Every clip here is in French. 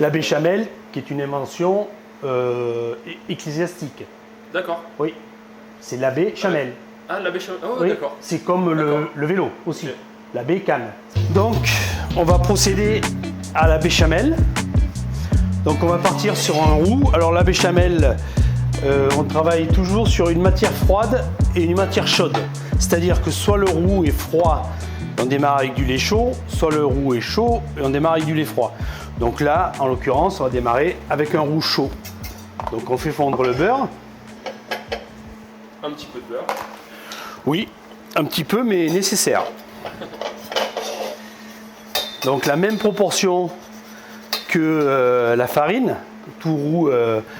La béchamel, qui est une invention ecclésiastique. D'accord. Oui, c'est la béchamel. Ah, la béchamel. Oh, Oui, d'accord. c'est comme le vélo aussi, Ok. la bécane. Donc, on va procéder à la béchamel. Donc, on va partir sur un roux. Alors, la béchamel, on travaille toujours sur une matière froide et une matière chaude. C'est-à-dire que soit le roux est froid, on démarre avec du lait chaud, soit le roux est chaud et on démarre avec du lait froid. Donc là, en l'occurrence, on va démarrer avec un roux chaud. Donc, on fait fondre le beurre. Un petit peu de beurre. Oui, un petit peu, mais nécessaire. Donc la même proportion que la farine, tout roux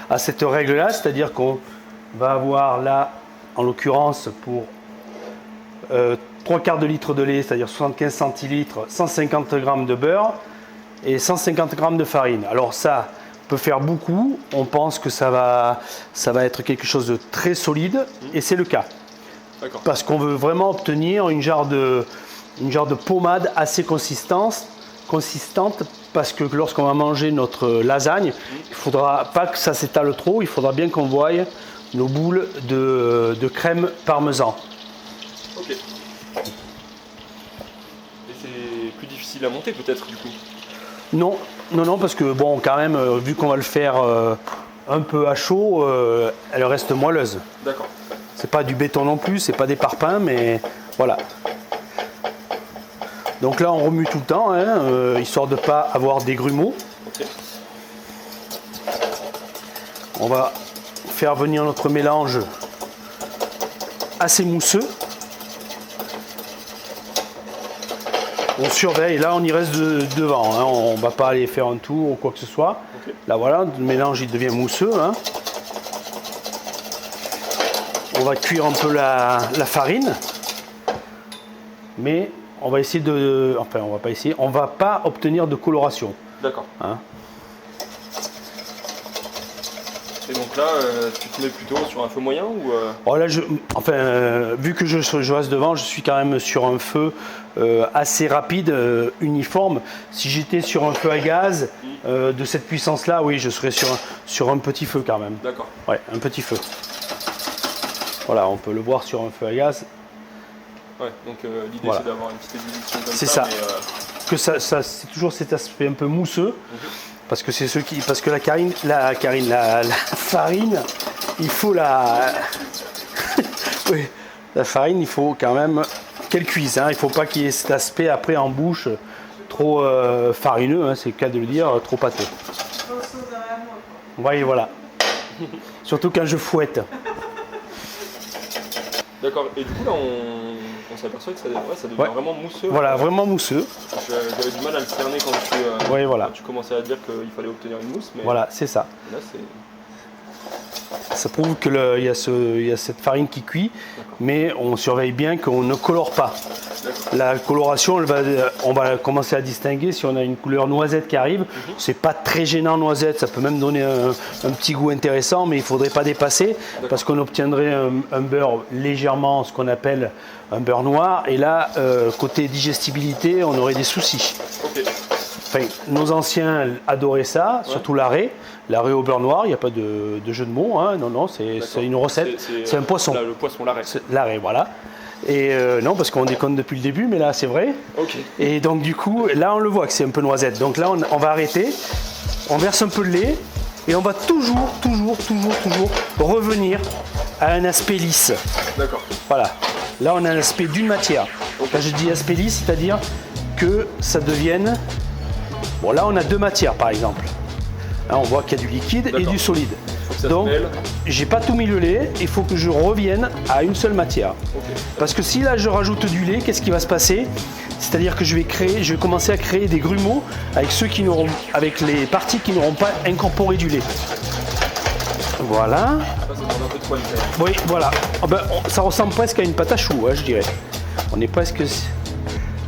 a cette règle-là, c'est-à-dire qu'on va avoir là, en l'occurrence, pour 3/4 de litre de lait, c'est-à-dire 75 centilitres, 150 g de beurre et 150 g de farine. Alors ça peut faire beaucoup, on pense que ça va être quelque chose de très solide, et c'est le cas. Parce qu'on veut vraiment obtenir une genre de pommade assez consistante, parce que lorsqu'on va manger notre lasagne, il ne faudra pas que ça s'étale trop, il faudra bien qu'on voie nos boules de crème parmesan. Ok. Et c'est plus difficile à monter peut-être du coup? Non, parce que bon, quand même, vu qu'on va le faire un peu à chaud, elle reste moelleuse. D'accord. C'est pas du béton non plus, c'est pas des parpaings, mais voilà. Donc là, on remue tout le temps, hein, histoire de ne pas avoir des grumeaux. Okay. On va faire venir notre mélange assez mousseux. On surveille, là on y reste devant, hein, on ne va pas aller faire un tour ou quoi que ce soit. Okay. Là voilà, le mélange il devient mousseux. Hein. On va cuire un peu la farine, mais on va essayer de... Enfin, on va pas essayer, on va pas obtenir de coloration. D'accord. Hein. Et donc là, tu te mets plutôt sur un feu moyen ou Oh là, vu que je reste devant, je suis quand même sur un feu assez rapide, uniforme. Si j'étais sur un feu à gaz de cette puissance-là, oui, je serais sur un petit feu quand même. D'accord. Ouais, un petit feu. Voilà, on peut le voir sur un feu à gaz. Ouais, donc l'idée Voilà. c'est d'avoir une petite ébullition comme C'est ça. ça. Que ça c'est toujours cet aspect un peu mousseux. Parce que c'est parce que la farine, il faut oui, la farine, il faut quand même qu'elle cuise. Hein. Il ne faut pas qu'il y ait cet aspect après en bouche trop farineux, hein, c'est le cas de le dire, trop pâteux. Oui, voilà. Surtout quand je fouette. D'accord. Et du coup là, on s'aperçoit que ça devient vraiment mousseux. Voilà, vraiment mousseux. J'avais du mal à le cerner quand tu commençais à dire qu'il fallait obtenir une mousse. Mais voilà, c'est ça. Là, ça prouve qu'il y a cette farine qui cuit, mais on surveille bien qu'on ne colore pas. La coloration, on va commencer à distinguer si on a une couleur noisette qui arrive. C'est pas très gênant noisette, ça peut même donner un petit goût intéressant, mais il ne faudrait pas dépasser parce qu'on obtiendrait un beurre légèrement, ce qu'on appelle un beurre noir. Et là, côté digestibilité, on aurait des soucis. Okay. Enfin, nos anciens adoraient ça, surtout l'arrêt. L'arrêt au beurre noir, il n'y a pas de jeu de mots, hein. Non, c'est une recette, c'est un poisson. Là, le poisson, l'arrêt. L'arrêt, voilà. Et non, parce qu'on déconne depuis le début, mais là c'est vrai. Okay. Et donc du coup, là on le voit que c'est un peu noisette. Donc là on va arrêter, on verse un peu de lait et on va toujours revenir à un aspect lisse. D'accord. Voilà. Là on a l'aspect d'une matière. Okay. Quand je dis aspect lisse, c'est-à-dire que ça devienne... Bon là on a deux matières par exemple. Là, on voit qu'il y a du liquide et du solide. Donc, j'ai pas tout mis le lait, il faut que je revienne à une seule matière. Okay. Parce que si là je rajoute du lait, qu'est-ce qui va se passer? C'est-à-dire que je vais commencer à créer des grumeaux avec les parties qui n'auront pas incorporé du lait. Voilà. Ça demande un peu de poids. Oui, voilà. Oh ben, ça ressemble presque à une pâte à choux, hein, je dirais. On est presque...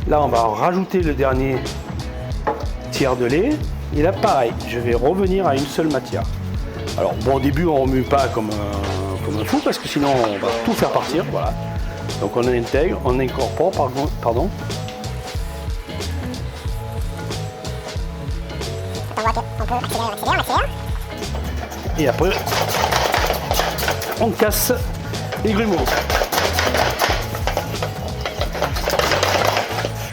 Là, on va rajouter le dernier tiers de lait. Et là, pareil, je vais revenir à une seule matière. Alors, bon, au début, on ne remue pas comme un fou, parce que sinon, on va tout faire partir. Voilà. Donc, on intègre, on incorpore, pardon. On peut Et après, on casse les grumeaux.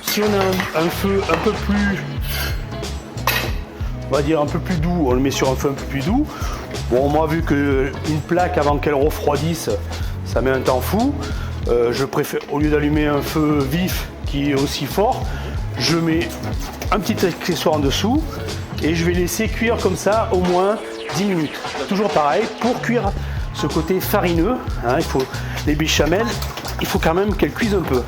Si on a un feu un peu plus, on va dire un peu plus doux, on le met sur un feu un peu plus doux. Bon, moi, vu qu'une plaque, avant qu'elle refroidisse, ça met un temps fou, je préfère, au lieu d'allumer un feu vif qui est aussi fort, je mets un petit accessoire en dessous et je vais laisser cuire comme ça au moins 10 minutes. Toujours pareil, pour cuire ce côté farineux, hein, les béchamels, il faut quand même qu'elles cuisent un peu.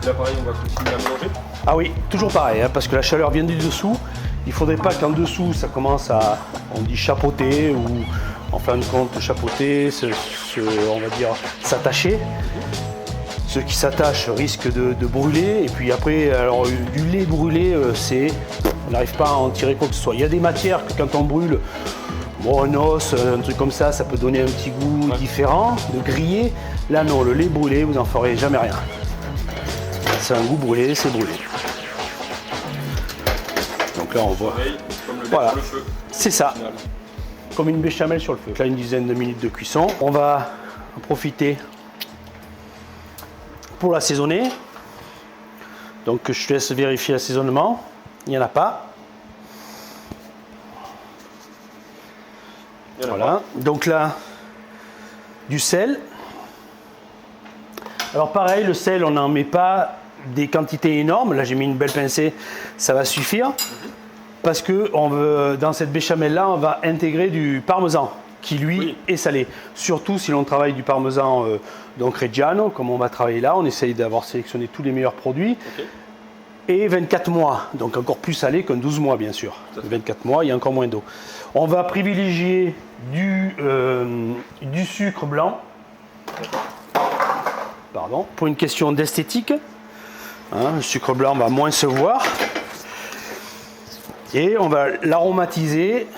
Là pareil, on va continuer à mélanger. Ah oui, toujours pareil, hein, parce que la chaleur vient du dessous. Il ne faudrait pas qu'en dessous ça commence à, on dit chapeauter ou en fin de compte chapeauter, on va dire s'attacher. Ce qui s'attache risque de brûler. Et puis après, alors du lait brûlé, on n'arrive pas à en tirer quoi que ce soit. Il y a des matières que quand on brûle, bon, un os, un truc comme ça peut donner un petit goût différent, de grillé. Là non, le lait brûlé, vous n'en ferez jamais rien. C'est un goût brûlé, c'est brûlé. Donc là on voit. Comme le voilà, sur le feu. C'est ça. Comme une béchamel sur le feu. Là une dizaine de minutes de cuisson. On va en profiter pour l'assaisonner. Donc je te laisse vérifier l'assaisonnement. Il n'y en a pas. Voilà. Donc là, du sel. Alors pareil, le sel, on n'en met pas des quantités énormes. Là, j'ai mis une belle pincée, ça va suffire. Parce que dans cette béchamel-là, on va intégrer du parmesan, qui lui est salé. Surtout si l'on travaille du parmesan donc Reggiano, comme on va travailler là. On essaye d'avoir sélectionné tous les meilleurs produits. Et 24 mois, donc encore plus salé qu'un 12 mois, bien sûr. 24 mois, il y a encore moins d'eau. On va privilégier du sucre blanc. Pardon, pour une question d'esthétique. Hein, le sucre blanc va moins se voir. Et on va l'aromatiser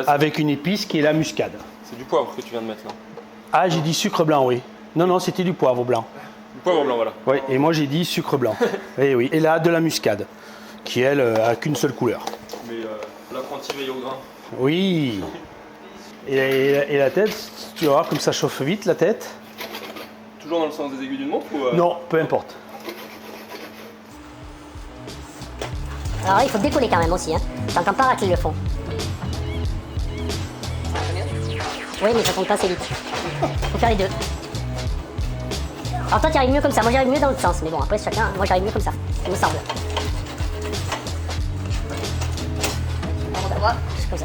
avec une épice qui est la muscade. C'est du poivre que tu viens de mettre là. Ah, j'ai dit sucre blanc, oui. Non, c'était du poivre blanc. Du poivre blanc, voilà. Oui, et moi j'ai dit sucre blanc. Et oui. Et là, de la muscade, qui elle a qu'une seule couleur. Mais l'apprenti veille au grain. Oui. Et la tête, tu vois, comme ça chauffe vite la tête. Toujours dans le sens des aiguilles d'une montre ou Non, peu importe. Alors là, il faut décoller quand même aussi, hein. T'entends pas racler le fond. Oui, mais ça tombe pas assez vite. Faut faire les deux. Alors toi, tu arrives mieux comme ça. Moi, j'arrive mieux dans l'autre sens. Mais bon, après, chacun. Moi, j'arrive mieux comme ça. Il me semble. C'est comme ça.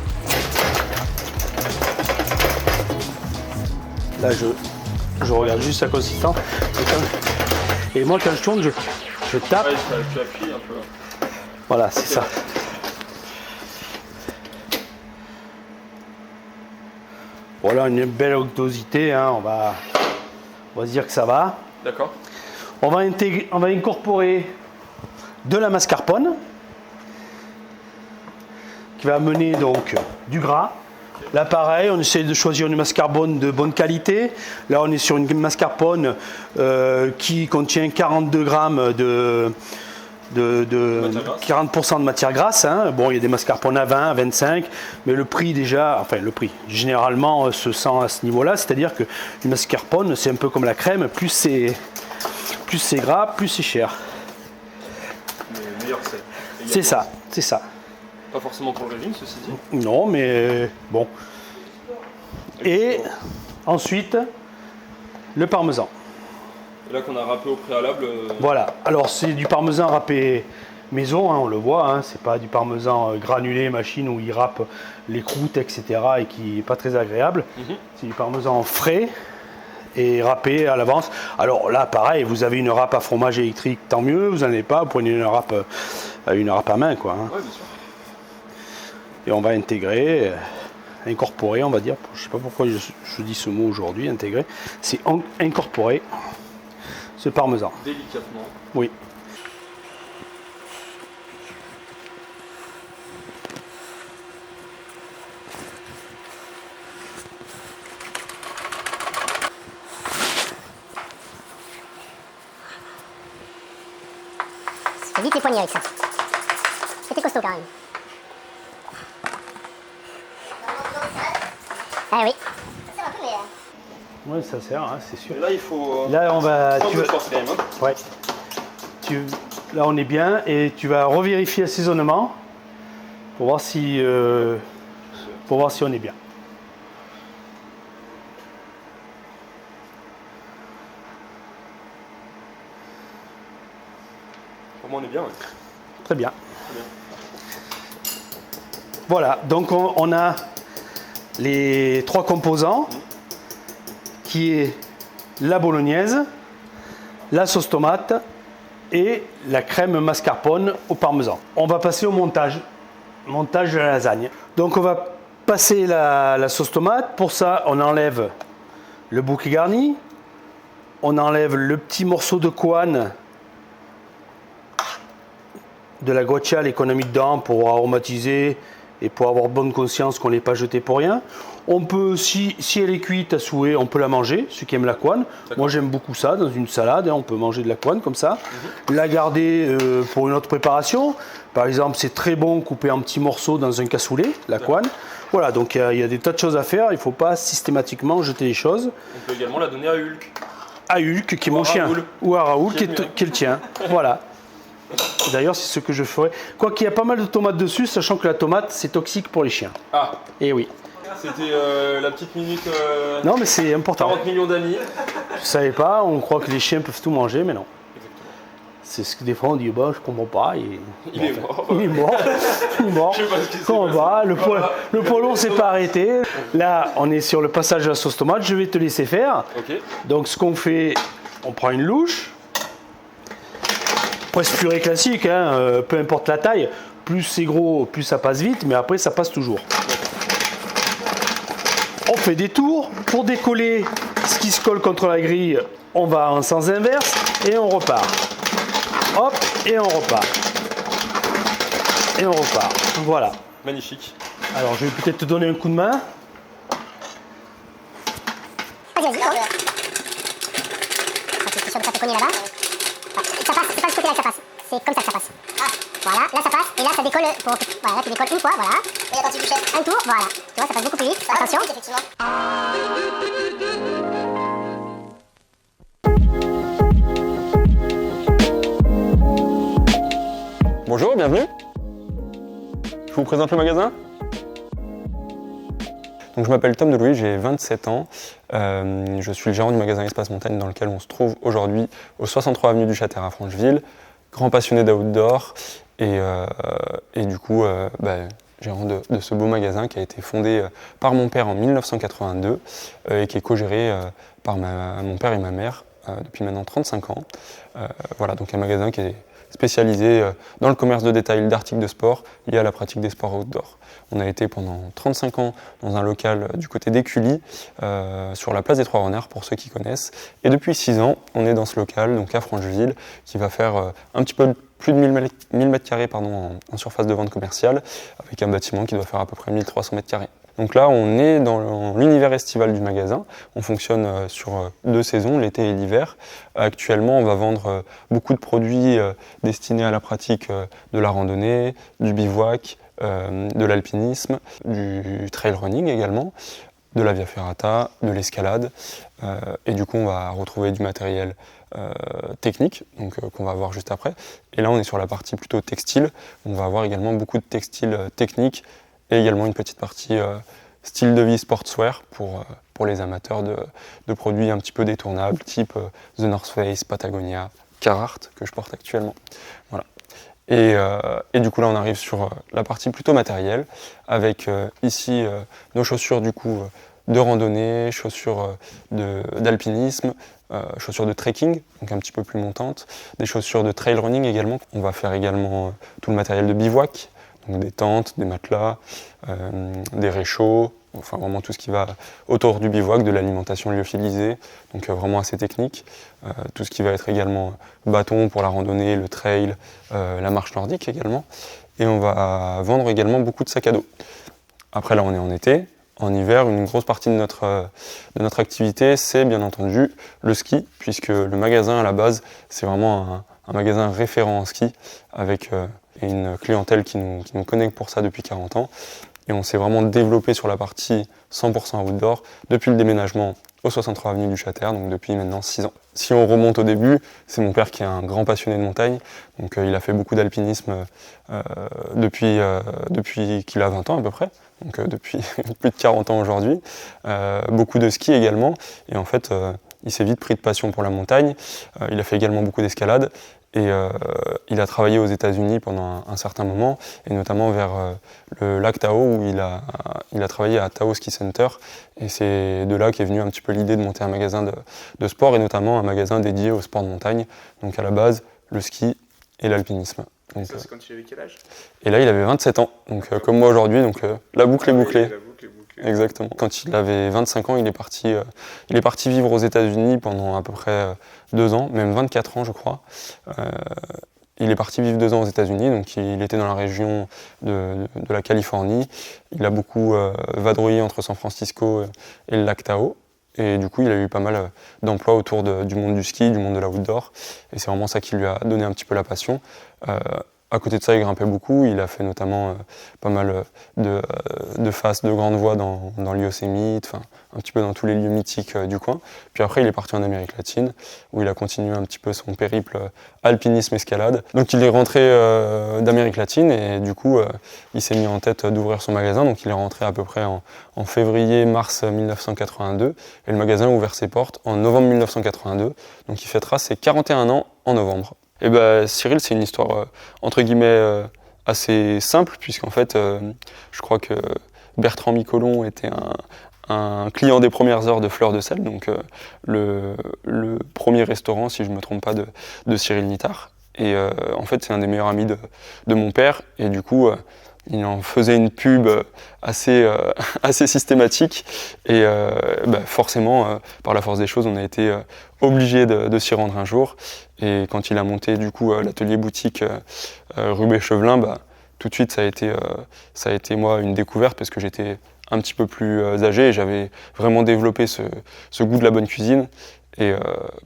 Là, je regarde juste la consistance. Et moi, quand je tourne, je tape. Ouais, tu appuies un peu. Voilà, c'est ça. Voilà, une belle onctuosité, hein. On va se dire que ça va. D'accord. On va incorporer de la mascarpone qui va amener donc du gras. Là pareil, on essaie de choisir une mascarpone de bonne qualité. Là on est sur une mascarpone qui contient 42 grammes de 40% de matière grasse, hein. Bon, il y a des mascarpones à 20, à 25, mais le prix déjà, enfin le prix, généralement se sent à ce niveau-là, c'est-à-dire que une mascarpone, c'est un peu comme la crème, plus c'est gras, plus c'est cher. Mais meilleur c'est. C'est ça, c'est ça. Pas forcément pour le régime, ceci dit. Non, mais bon. Et ensuite, le parmesan. Et là qu'on a râpé au préalable. Voilà, alors c'est du parmesan râpé maison, hein, on le voit, hein, c'est pas du parmesan granulé, machine où il râpe les croûtes, etc. et qui n'est pas très agréable. C'est du parmesan frais et râpé à l'avance. Alors là, pareil, vous avez une râpe à fromage électrique, tant mieux, vous n'en avez pas, vous prenez une râpe à main, quoi. Hein. Ouais, bien sûr. Et on va intégrer, incorporer, on va dire, je ne sais pas pourquoi je dis ce mot aujourd'hui, intégrer, c'est incorporer ce parmesan. Délicatement. Oui. Fais vite les poignets avec ça. costaud quand même. Ah oui. Ça sert un peu, mais... Oui, ça sert, hein, c'est sûr. Et là, il faut. Là, on va. Tu veux... force quand même. Hein. Ouais. Là, on est bien et tu vas revérifier l'assaisonnement pour voir si on est bien. Pour moi, on est bien. Ouais. Très bien. Voilà, donc on a les 3 composants qui est la bolognaise, la sauce tomate et la crème mascarpone au parmesan. On va passer au montage de la lasagne. Donc on va passer la sauce tomate. Pour ça, on enlève le bouquet garni, on enlève le petit morceau de couenne de la guanciale qu'on a mis dedans pour aromatiser et pour avoir bonne conscience qu'on ne l'ait pas jeté pour rien. On peut, si elle est cuite à souhait, on peut la manger, ceux qui aiment la couenne. Moi j'aime beaucoup ça, dans une salade, on peut manger de la couenne comme ça. La garder pour une autre préparation. Par exemple, c'est très bon couper en petits morceaux dans un cassoulet, la couenne. Voilà, donc il y a des tas de choses à faire, il ne faut pas systématiquement jeter les choses. On peut également la donner à Hulk. À Hulk, qui est mon chien. Ou à Raoul, qui est le tien. Voilà. D'ailleurs, c'est ce que je ferai. Quoi qu'il y a pas mal de tomates dessus, sachant que la tomate, c'est toxique pour les chiens. Ah. Et oui. C'était la petite minute. Non, mais c'est important. 40 millions d'amis. Je savais pas, on croit que les chiens peuvent tout manger, mais non. Exactement. C'est ce que des fois on dit, bah, je comprends pas. Il est mort. Il est mort. Il est mort. Je sais pas ce qui s'est Comment passé. le poêlon s'est pas arrêté. Là, on est sur le passage de la sauce tomate. Je vais te laisser faire. Ok. Donc, ce qu'on fait, on prend une louche. Presse purée classique, hein, peu importe la taille. Plus c'est gros, plus ça passe vite, mais après, ça passe toujours. On fait des tours. Pour décoller ce qui se colle contre la grille, on va en sens inverse et on repart. Hop, et on repart. Et on repart. Voilà. Magnifique. Alors, je vais peut-être te donner un coup de main. Vas-y, vas-y. Tu es sûr de pas te cogner là-bas? Ça passe, c'est pas ce côté-là que ça passe. C'est comme ça que ça passe. Ah. Voilà, là ça passe, et là ça décolle pour... Voilà, là tu décolles une fois, voilà. Et là quand tu bouches un tour, voilà. Tu vois, ça passe beaucoup plus vite. Ça attention. Vite, effectivement. Bonjour, bienvenue. Je vous présente le magasin. Donc, je m'appelle Tom Delouis, j'ai 27 ans. Je suis le gérant du magasin Espace Montagne dans lequel on se trouve aujourd'hui au 63 avenue du Châtelet à Francheville. Grand passionné d'outdoor et du coup gérant de ce beau magasin qui a été fondé par mon père en 1982 et qui est co-géré par mon père et ma mère depuis maintenant 35 ans. Voilà, donc un magasin qui est spécialisé dans le commerce de détail d'articles de sport liés à la pratique des sports outdoor. On a été pendant 35 ans dans un local du côté d'Écully, sur la place des Trois Renards pour ceux qui connaissent. Et depuis 6 ans, on est dans ce local, donc à Francheville, qui va faire un petit peu plus de 1000 m² en surface de vente commerciale, avec un bâtiment qui doit faire à peu près 1300 m². Donc là, on est dans l'univers estival du magasin. On fonctionne sur 2 saisons, l'été et l'hiver. Actuellement, on va vendre beaucoup de produits destinés à la pratique de la randonnée, du bivouac, de l'alpinisme, du trail running également, de la via ferrata, de l'escalade. Et du coup, on va retrouver du matériel technique, donc qu'on va voir juste après. Et là, on est sur la partie plutôt textile. On va avoir également beaucoup de textiles techniques et également une petite partie style de vie sportswear pour les amateurs de produits un petit peu détournables, type The North Face, Patagonia, Carhartt, que je porte actuellement. Voilà. Et du coup là on arrive sur la partie plutôt matérielle, avec ici nos chaussures du coup de randonnée, chaussures d'alpinisme, chaussures de trekking, donc un petit peu plus montantes, des chaussures de trail running également. On va faire également tout le matériel de bivouac, donc des tentes, des matelas, des réchauds, enfin vraiment tout ce qui va autour du bivouac, de l'alimentation lyophilisée, donc vraiment assez technique. Tout ce qui va être également bâton pour la randonnée, le trail, la marche nordique également. Et on va vendre également beaucoup de sacs à dos. Après là on est en été. En hiver, une grosse partie de notre activité, c'est bien entendu le ski, puisque le magasin à la base, c'est vraiment un magasin référent en ski, avec et une clientèle qui nous connaît pour ça depuis 40 ans. Et on s'est vraiment développé sur la partie 100% outdoor depuis le déménagement au 63 avenue du Châter, donc depuis maintenant 6 ans. Si on remonte au début, c'est mon père qui est un grand passionné de montagne, donc il a fait beaucoup d'alpinisme depuis qu'il a 20 ans à peu près, donc depuis plus de 40 ans aujourd'hui, beaucoup de ski également, et en fait il s'est vite pris de passion pour la montagne, il a fait également beaucoup d'escalade, et il a travaillé aux États-Unis pendant un certain moment, et notamment vers le lac Tahoe, où il a travaillé à Tahoe Ski Center. Et c'est de là qu'est venue un petit peu l'idée de monter un magasin de sport, et notamment un magasin dédié au sport de montagne. Donc à la base, le ski et l'alpinisme. Et ça, c'est quand il avait quel âge? Et là, il avait 27 ans, donc comme moi aujourd'hui, donc la boucle est bouclée. La boucle est bouclée. Exactement. Quand il avait 25 ans, il est parti vivre aux États-Unis pendant à peu près 2 ans, même 24 ans je crois. Il est parti vivre 2 ans aux États-Unis, donc il était dans la région de la Californie. Il a beaucoup vadrouillé entre San Francisco et le lac Tahoe. Et du coup, il a eu pas mal d'emplois autour du monde du ski, du monde de l'outdoor. Et c'est vraiment ça qui lui a donné un petit peu la passion. À côté de ça, il grimpait beaucoup. Il a fait notamment pas mal de faces, de grandes voies dans le Yosemite, un petit peu dans tous les lieux mythiques du coin. Puis après, il est parti en Amérique latine, où il a continué un petit peu son périple alpinisme-escalade. Donc il est rentré d'Amérique latine et du coup, il s'est mis en tête d'ouvrir son magasin. Donc il est rentré à peu près en février-mars 1982. Et le magasin a ouvert ses portes en novembre 1982. Donc il fêtera ses 41 ans en novembre. Et Cyril, c'est une histoire entre guillemets assez simple, puisqu'en fait, je crois que Bertrand Miquelon était un client des premières heures de Fleur de Sel, donc le premier restaurant, si je ne me trompe pas, de Cyril Nittard. Et en fait, c'est un des meilleurs amis de mon père, et du coup, il en faisait une pub assez systématique, et forcément, par la force des choses, on a été obligé de s'y rendre un jour. Et quand il a monté du coup l'atelier boutique rue Béchevelin, tout de suite ça a été moi une découverte, parce que j'étais un petit peu plus âgé et j'avais vraiment développé ce goût de la bonne cuisine. Et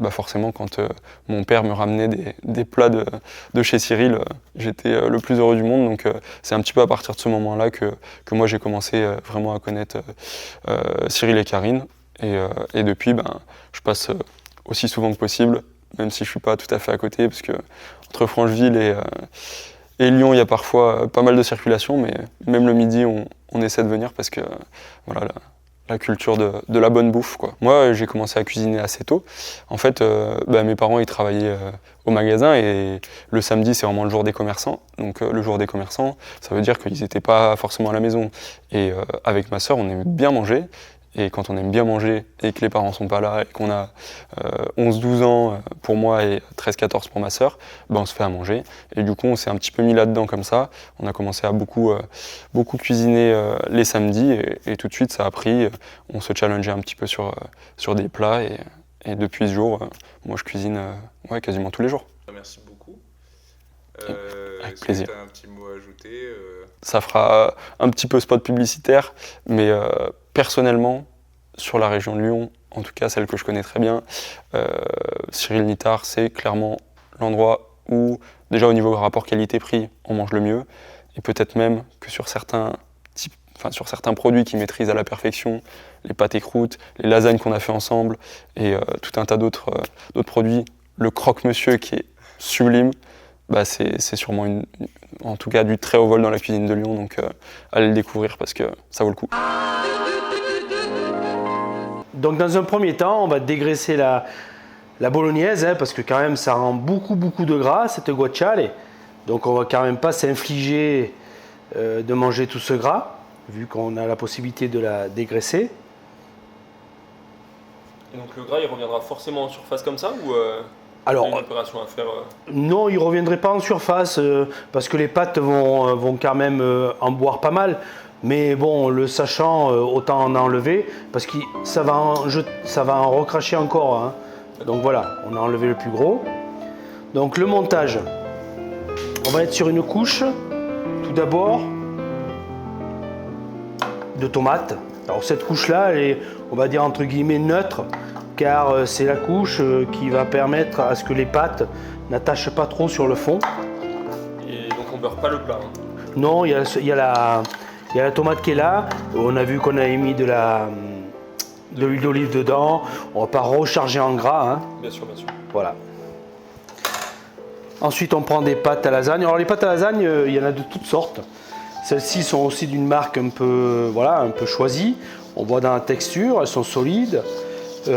forcément, quand mon père me ramenait des plats de chez Cyril, j'étais le plus heureux du monde. Donc c'est un petit peu à partir de ce moment-là que moi j'ai commencé vraiment à connaître Cyril et Karine. Et depuis, je passe aussi souvent que possible, même si je ne suis pas tout à fait à côté, parce que entre Francheville et Lyon, il y a parfois pas mal de circulation, mais même le midi, on essaie de venir, parce que voilà, la culture de la bonne bouffe, quoi. Moi, j'ai commencé à cuisiner assez tôt. En fait, mes parents, ils travaillaient au magasin, et le samedi, c'est vraiment le jour des commerçants. Donc le jour des commerçants, ça veut dire qu'ils n'étaient pas forcément à la maison. Et avec ma sœur, on aimait bien manger. Et quand on aime bien manger et que les parents sont pas là et qu'on a 11-12 ans pour moi et 13-14 pour ma sœur, on se fait à manger. Et du coup, on s'est un petit peu mis là-dedans comme ça. On a commencé à beaucoup cuisiner les samedis, et tout de suite, ça a pris. On se challengeait un petit peu sur des plats, et depuis ce jour, moi, je cuisine quasiment tous les jours. Merci beaucoup. Avec plaisir. Tu as un petit mot à ajouter Ça fera un petit peu spot publicitaire, mais personnellement, sur la région de Lyon, en tout cas celle que je connais très bien, Cyril Nittard, c'est clairement l'endroit où, déjà au niveau rapport qualité-prix, on mange le mieux, et peut-être même que sur certains produits qu'ils maîtrisent à la perfection, les pâtes et croûtes, les lasagnes qu'on a fait ensemble, et tout un tas d'autres produits, le croque-monsieur qui est sublime, c'est sûrement en tout cas du très haut vol dans la cuisine de Lyon, donc allez le découvrir parce que ça vaut le coup. Donc dans un premier temps, on va dégraisser la bolognaise, parce que quand même ça rend beaucoup de gras, cette guanciale. Donc on va quand même pas s'infliger de manger tout ce gras, vu qu'on a la possibilité de la dégraisser. Et donc le gras, il reviendra forcément en surface comme ça, ou alors, il y a une opération à faire Non, il ne reviendrait pas en surface, parce que les pâtes vont quand même en boire pas mal. Mais bon, le sachant, autant en enlever, parce que ça va en recracher encore. Hein. Donc voilà, on a enlevé le plus gros. Donc le montage, on va être sur une couche, tout d'abord, de tomates. Alors cette couche-là, elle est, on va dire entre guillemets, neutre, car c'est la couche qui va permettre à ce que les pâtes n'attachent pas trop sur le fond. Et donc on beurre pas le plat. Hein. Non, il y a la tomate qui est là. On a vu qu'on avait mis de l'huile d'olive dedans. On va pas recharger en gras. Hein. Bien sûr, bien sûr. Voilà. Ensuite, on prend des pâtes à lasagne. Alors les pâtes à lasagne, il y en a de toutes sortes. Celles-ci sont aussi d'une marque un peu choisie. On voit dans la texture, elles sont solides. Ça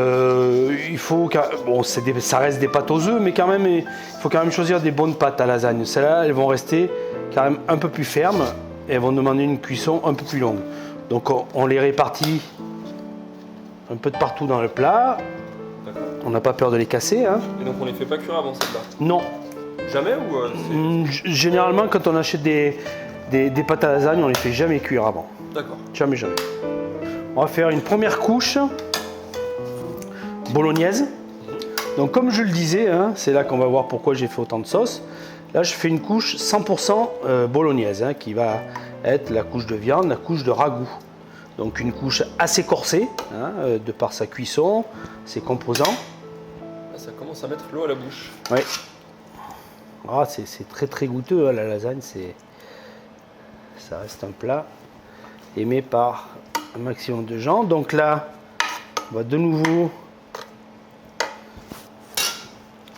reste des pâtes aux œufs, mais quand même, il faut quand même choisir des bonnes pâtes à lasagne. Celles-là, elles vont rester quand même un peu plus fermes et elles vont demander une cuisson un peu plus longue. Donc on les répartit un peu de partout dans le plat. On n'a pas peur de les casser. Hein. Et donc on les fait pas cuire avant celle-là? Non. Jamais ou Généralement, quand on achète des pâtes à lasagne, on les fait jamais cuire avant. D'accord. Jamais. On va faire une première couche bolognaise. Donc comme je le disais, hein, c'est là qu'on va voir pourquoi j'ai fait autant de sauce. Là, je fais une couche 100% bolognaise, hein, qui va être la couche de viande, la couche de ragoût. Donc une couche assez corsée, hein, de par sa cuisson, ses composants. Ça commence à mettre l'eau à la bouche. Oui. Ah, c'est très très goûteux, hein, la lasagne. Ça reste un plat aimé par un maximum de gens. Donc là, on va de nouveau,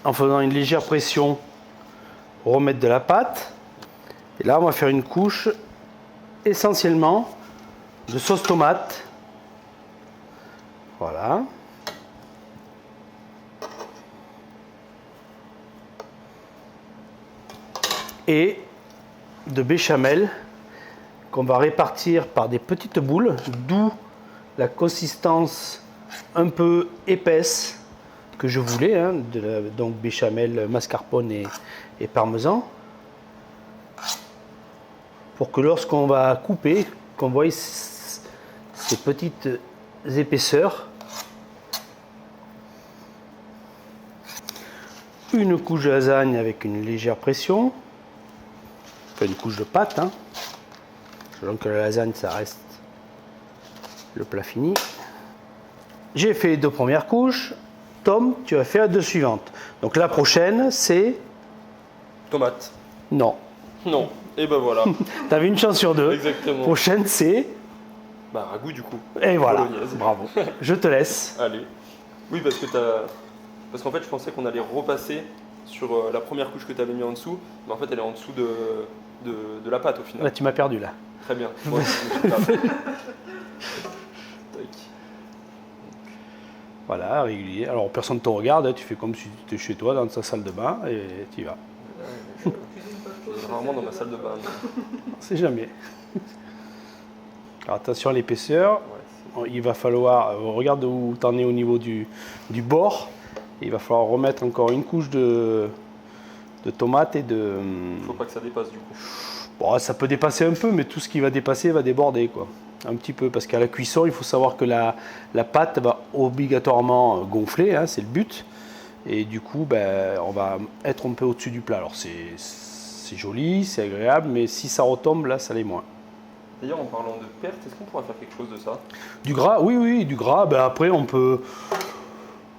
en faisant une légère pression, remettre de la pâte. Et là, on va faire une couche essentiellement de sauce tomate. Voilà. Et de béchamel qu'on va répartir par des petites boules, d'où la consistance un peu épaisse que je voulais, hein, donc béchamel, mascarpone et parmesan, pour que lorsqu'on va couper, qu'on voit ces petites épaisseurs. Une couche de lasagne avec une légère pression. Une couche de pâte, hein. Selon que la lasagne, ça reste le plat fini. J'ai fait les 2 premières couches. Tom, tu vas faire les 2 suivantes. Donc la prochaine, c'est... Tomate. Non. Non. Et ben voilà. T'avais une chance sur 2. Exactement. Prochaine, c'est... Ragoût du coup. Et voilà. Bolognaise. Bravo. Je te laisse. Allez. Oui, parce qu'en fait, je pensais qu'on allait repasser sur la première couche que tu avais mis en dessous, mais en fait, elle est en dessous de la pâte au final. Là, tu m'as perdu là. Très bien. Ouais, Tac. Voilà, régulier. Alors personne ne te regarde, tu fais comme si tu étais chez toi dans ta salle de bain et tu y vas. Je suis rarement dans ma salle de bain. On sait jamais. Alors attention à l'épaisseur. Ouais, il va falloir, regarde où tu en es au niveau du bord. Il va falloir remettre encore une couche de tomates et de... Il ne faut pas que ça dépasse du coup. Bon, ça peut dépasser un peu, mais tout ce qui va dépasser va déborder, quoi. Un petit peu, parce qu'à la cuisson, il faut savoir que la pâte va obligatoirement gonfler, hein, c'est le but. Et du coup, on va être un peu au-dessus du plat. Alors c'est joli, c'est agréable, mais si ça retombe, là, ça l'est moins. D'ailleurs, en parlant de perte, est-ce qu'on pourra faire quelque chose de ça? Du gras, oui, du gras. Après, on peut...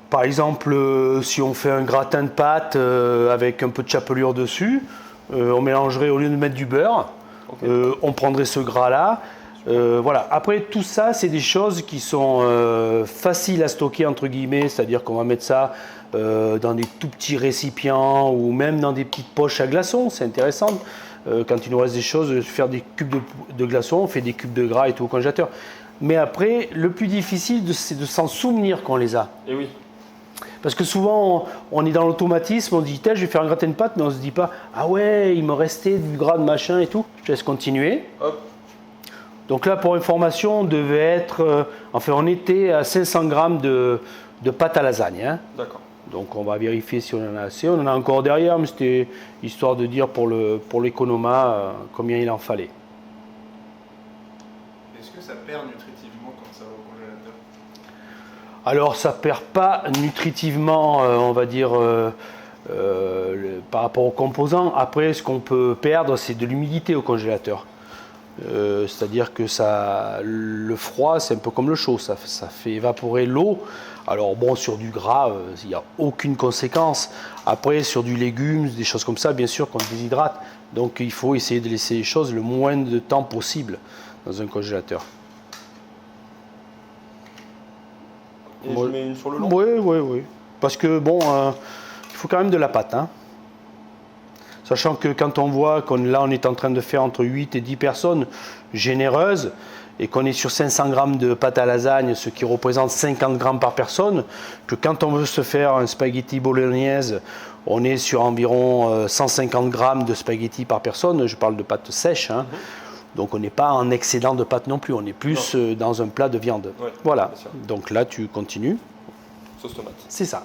Par exemple, si on fait un gratin de pâte avec un peu de chapelure dessus, on mélangerait, au lieu de mettre du beurre, okay. On prendrait ce gras-là. Voilà. Après, tout ça, c'est des choses qui sont faciles à stocker, entre guillemets, c'est-à-dire qu'on va mettre ça dans des tout petits récipients ou même dans des petites poches à glaçons, c'est intéressant. Quand il nous reste des choses, faire des cubes de glaçons, on fait des cubes de gras et tout au congélateur. Mais après, le plus difficile, c'est de s'en souvenir qu'on les a. Et oui. Parce que souvent, on est dans l'automatisme, on dit, je vais faire un gratin de pâte, mais on ne se dit pas, ah ouais, il me restait du gras de machin et tout. Je laisse continuer. Hop. Donc là, pour information, on devait être, on était à 500 grammes de pâte à lasagne. Hein. D'accord. Donc on va vérifier si on en a assez. On en a encore derrière, mais c'était histoire de dire pour l'économa combien il en fallait. Est-ce que ça perd nutritivement quand ça va au congélateur? Alors ça ne perd pas nutritivement, on va dire, par rapport aux composants. Après, ce qu'on peut perdre, c'est de l'humidité au congélateur. C'est-à-dire que le froid, c'est un peu comme le chaud, ça fait évaporer l'eau. Alors bon, sur du gras, il n'y a aucune conséquence. Après, sur du légume, des choses comme ça, bien sûr qu'on déshydrate. Donc il faut essayer de laisser les choses le moins de temps possible dans un congélateur. Et je mets une sur le long. Oui. Parce que bon, il faut quand même de la pâte. Hein. Sachant que quand on voit là on est en train de faire entre 8 et 10 personnes généreuses et qu'on est sur 500 grammes de pâte à lasagne, ce qui représente 50 grammes par personne, que quand on veut se faire un spaghetti bolognaise, on est sur environ 150 grammes de spaghetti par personne, je parle de pâte sèche, hein. Donc on n'est pas en excédent de pâte non plus, on est plus dans un plat de viande. Ouais, voilà, donc là tu continues. Sauce tomate. C'est ça.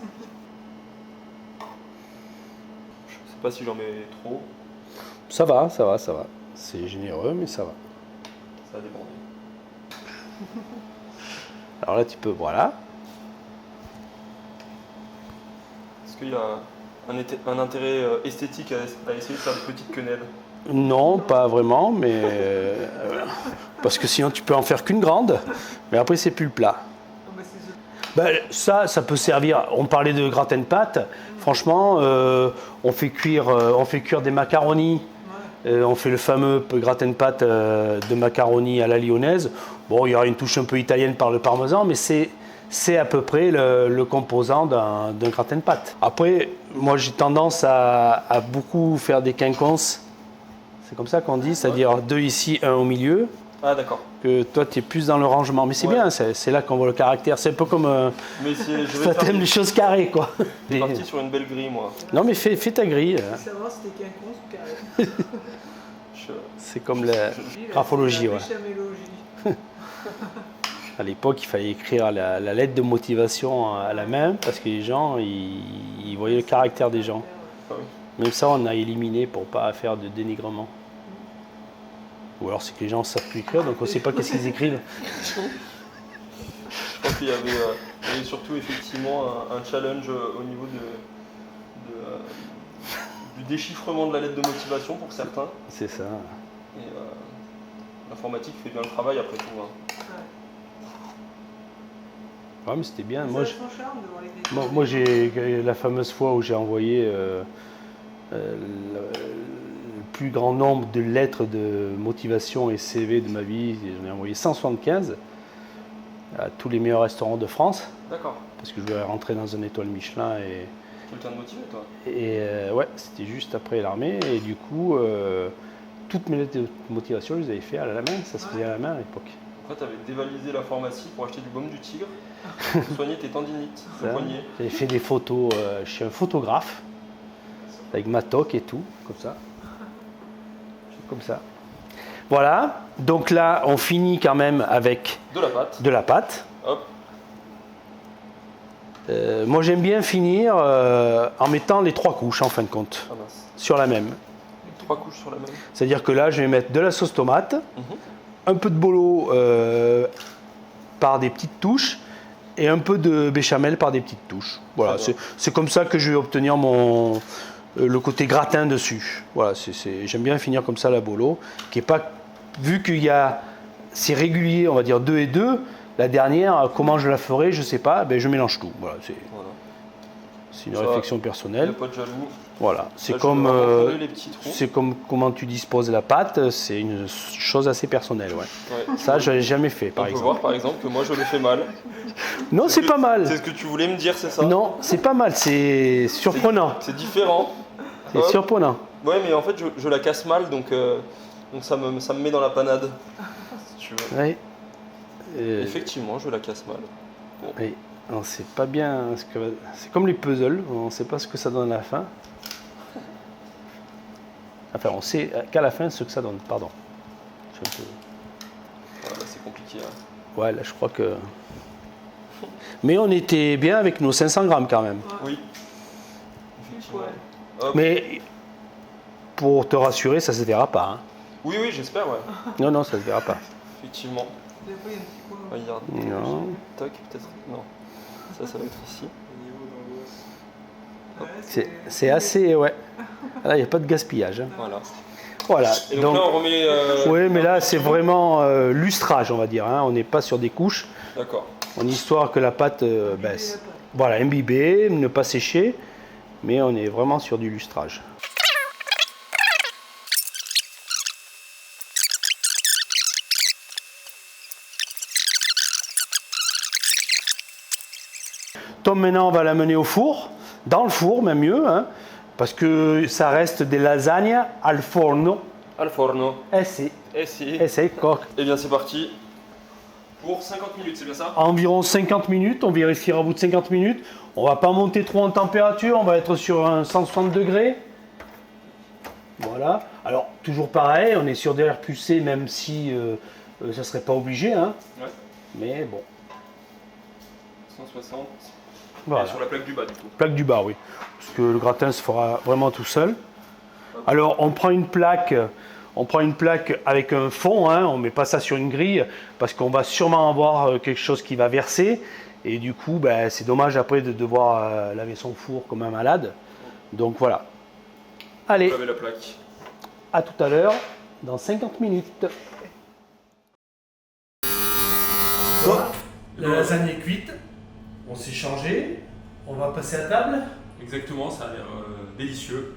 Je sais pas si j'en mets trop. Ça va. C'est généreux, mais ça va. Ça a débordé. Alors là tu peux, voilà. Est-ce qu'il y a un intérêt esthétique à essayer de faire des petites quenelles? Non, pas vraiment, mais parce que sinon tu peux en faire qu'une grande, mais après c'est plus le plat. Ben, ça peut servir. On parlait de gratin de pâte. Franchement, on fait cuire des macaronis. On fait le fameux gratin de pâte de macaroni à la lyonnaise. Bon, il y aura une touche un peu italienne par le parmesan, mais c'est à peu près le composant d'un gratin de pâte. Après, moi j'ai tendance à beaucoup faire des quinconces. C'est comme ça qu'on dit, c'est-à-dire 2 ici, 1 au milieu. Ah d'accord. Que toi tu es plus dans le rangement. Mais c'est bien, c'est là qu'on voit le caractère. C'est un peu comme ça t'aime les choses carrées quoi. Je suis parti sur une belle grille moi. Non mais fais ta grille. Savoir si t'es quinconce ou carré. C'est comme la graphologie. Ouais. Béchamélogie. À l'époque, il fallait écrire la lettre de motivation à la main parce que les gens, ils voyaient le caractère des gens. Ah oui. Même ça, on a éliminé pour pas faire de dénigrement. Ou alors c'est que les gens ne savent plus écrire, donc on ne sait pas qu'est-ce qu'ils écrivent. Je pense qu'il y avait surtout effectivement un challenge au niveau du déchiffrement de la lettre de motivation pour certains. C'est ça. Et l'informatique fait bien le travail après tout. Hein. Ouais, mais c'était bien. Moi, Moi, j'ai la fameuse fois où j'ai envoyé le plus grand nombre de lettres de motivation et CV de ma vie. J'en ai envoyé 175 à tous les meilleurs restaurants de France. D'accord. Parce que je voulais rentrer dans un étoile Michelin. Quelqu'un de motivé toi? Et ouais, c'était juste après l'armée. Et du coup, toutes mes lettres de motivation, je les avais fait à la main. Ça se faisait à la main à l'époque. En fait, tu avais dévalisé la pharmacie pour acheter du baume du tigre pour soigner tes tendinites au poignet. J'avais fait des photos chez un photographe avec ma toque et tout, comme ça. Comme ça. Voilà, donc là, on finit quand même avec De la pâte. Hop. Moi, j'aime bien finir en mettant les 3 couches, en fin de compte, Ah mince. sur la même. 3 couches sur la même. C'est-à-dire que là, je vais mettre de la sauce tomate, un peu de bolo par des petites touches et un peu de béchamel par des petites touches. Voilà, c'est comme ça que je vais obtenir le côté gratin dessus. Voilà, j'aime bien finir comme ça la bolo, qui est pas, vu c'est régulier, on va dire 2 et 2. La dernière, comment je la ferai, je sais pas. Ben je mélange tout. Voilà, c'est une réflexion Il personnelle. n'y a pas de jaloux. Voilà, c'est Là, comme je vais coller les petits trous. c'est comme comment tu disposes la pâte. C'est une chose assez personnelle. Ouais. Ouais. Ça, je l'ai jamais fait, par On peut exemple. voir par exemple que moi je le fais mal. Non, c'est pas mal. C'est ce que tu voulais me dire, c'est ça? Non, c'est pas mal. C'est surprenant. C'est différent. C'est Hop. surprenant. Ouais, mais en fait je la casse mal donc ça me met dans la panade. Si tu veux. Ouais. Effectivement, je la casse mal. Oui. On sait pas bien c'est comme les puzzles, on ne sait pas ce que ça donne à la fin. Enfin, on sait qu'à la fin ce que ça donne, pardon. Voilà, c'est compliqué. Hein. Ouais, là je crois que... Mais on était bien avec nos 500 grammes quand même. Oui. Effectivement. Hop. Mais pour te rassurer, ça se verra pas. Hein. Oui, j'espère, ouais. Non, ça se verra pas. Effectivement. Des fois, il y a un petit coin. Regarde. Non. Toc, peut-être. Non. Ça va être ici. Au niveau dans l'os. Ouais, C'est assez... Ouais. Là, il n'y a pas de gaspillage. Hein. Voilà. Voilà. Et donc, là, on remet. Oui, mais là, c'est vraiment lustrage, on va dire. Hein. On n'est pas sur des couches. D'accord. On histoire que la pâte baisse. Voilà, imbibée, ne pas sécher. Mais on est vraiment sur du lustrage. Donc maintenant, on va l'amener au four, dans le four, même mieux, hein, parce que ça reste des lasagnes al forno. Al forno. Eh si, Et si. eh si, quoi. Et bien, c'est parti. Pour 50 minutes, c'est bien ça? Environ 50 minutes, on vérifiera au bout de 50 minutes. On va pas monter trop en température, on va être sur un 160 degrés. Voilà. Alors, toujours pareil, on est sur des RQC, même si ça serait pas obligé, hein. Ouais. Mais bon. 160. Voilà. Et sur la plaque du bas, du coup. Plaque du bas, oui. Parce que le gratin se fera vraiment tout seul. Alors, on prend une plaque avec un fond, hein, on ne met pas ça sur une grille, parce qu'on va sûrement avoir quelque chose qui va verser. Et du coup, ben, c'est dommage après de devoir laver son four comme un malade. Donc voilà. Allez, Laver la plaque. à tout à l'heure, dans 50 minutes. Bon, la lasagne est cuite. On s'est changé. On va passer à table. Exactement, ça a l'air délicieux.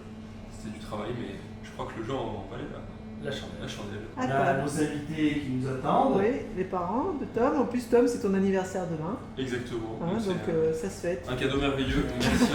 C'était du travail, mais je crois que le jeu en valait La chandelle. la chandelle. On a nos invités qui nous attendent. Oui, les parents de Tom. En plus, Tom, c'est ton anniversaire demain. Exactement. Hein, Donc, donc c'est ça se fête. un cadeau merveilleux. Merci.